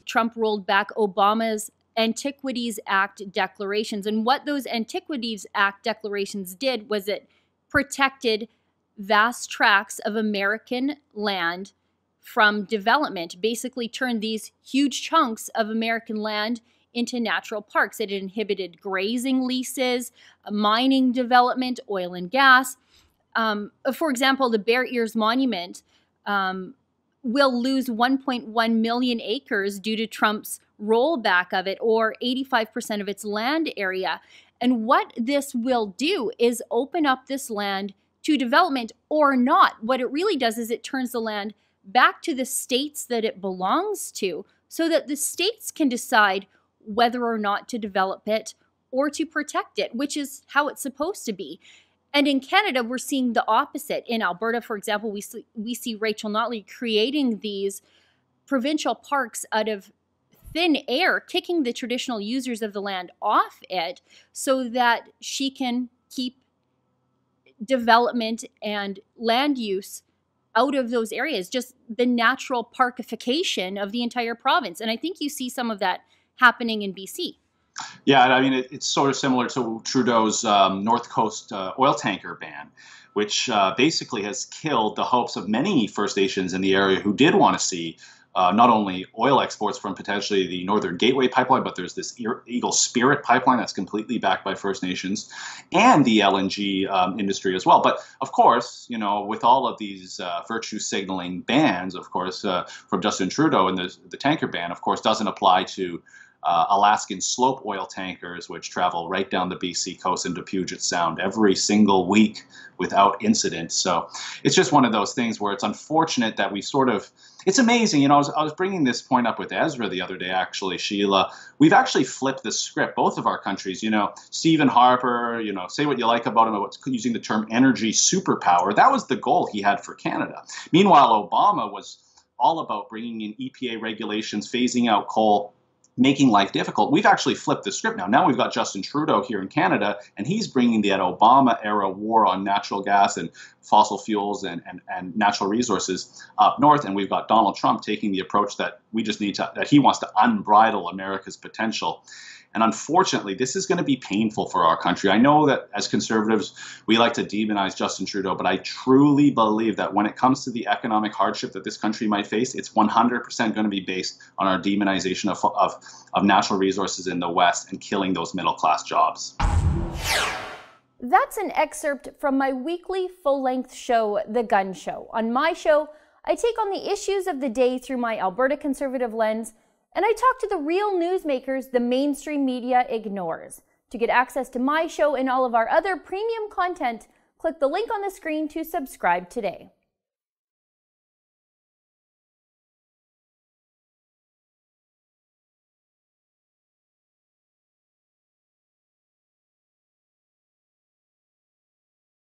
Trump rolled back Obama's Antiquities Act declarations. And what those Antiquities Act declarations did was it protected vast tracts of American land from development, basically turned these huge chunks of American land into natural parks. It inhibited grazing leases, mining development, oil and gas. For example, the Bear Ears Monument will lose 1.1 million acres due to Trump's rollback of it, or 85% of its land area. And what this will do is open up this land to development or not. What it really does is it turns the land back to the states that it belongs to, so that the states can decide whether or not to develop it or to protect it, which is how it's supposed to be. And in Canada, we're seeing the opposite. In Alberta, for example, we see Rachel Notley creating these provincial parks out of thin air, kicking the traditional users of the land off it so that she can keep development and land use out of those areas, just the natural parkification of the entire province. And I think you see some of that happening in BC. Yeah, I mean, it's sort of similar to Trudeau's North Coast oil tanker ban, which basically has killed the hopes of many First Nations in the area who did want to see not only oil exports from potentially the Northern Gateway pipeline, but there's this Eagle Spirit pipeline that's completely backed by First Nations, and the LNG industry as well. But of course, you know, with all of these virtue signaling bans, of course, from Justin Trudeau, and the tanker ban, of course, doesn't apply to Alaskan slope oil tankers, which travel right down the BC coast into Puget Sound every single week without incident. So it's just one of those things where it's unfortunate that we sort of, it's amazing. You know, I was bringing this point up with Ezra the other day, actually, Sheila. We've actually flipped the script, both of our countries. You know, Stephen Harper, you know, say what you like about him, about using the term energy superpower. That was the goal he had for Canada. Meanwhile, Obama was all about bringing in EPA regulations, phasing out coal, making life difficult. We've actually flipped the script now. Now we've got Justin Trudeau here in Canada, and he's bringing that Obama-era war on natural gas and fossil fuels and natural resources up north. And we've got Donald Trump taking the approach that we just need to, that he wants to unbridle America's potential. And unfortunately, this is going to be painful for our country. I know that as conservatives, we like to demonize Justin Trudeau, but I truly believe that when it comes to the economic hardship that this country might face, it's 100% going to be based on our demonization of natural resources in the West and killing those middle-class jobs. That's an excerpt from my weekly full-length show, The Gunn Show. On my show, I take on the issues of the day through my Alberta conservative lens, and I talk to the real newsmakers the mainstream media ignores. To get access to my show and all of our other premium content, click the link on the screen to subscribe today.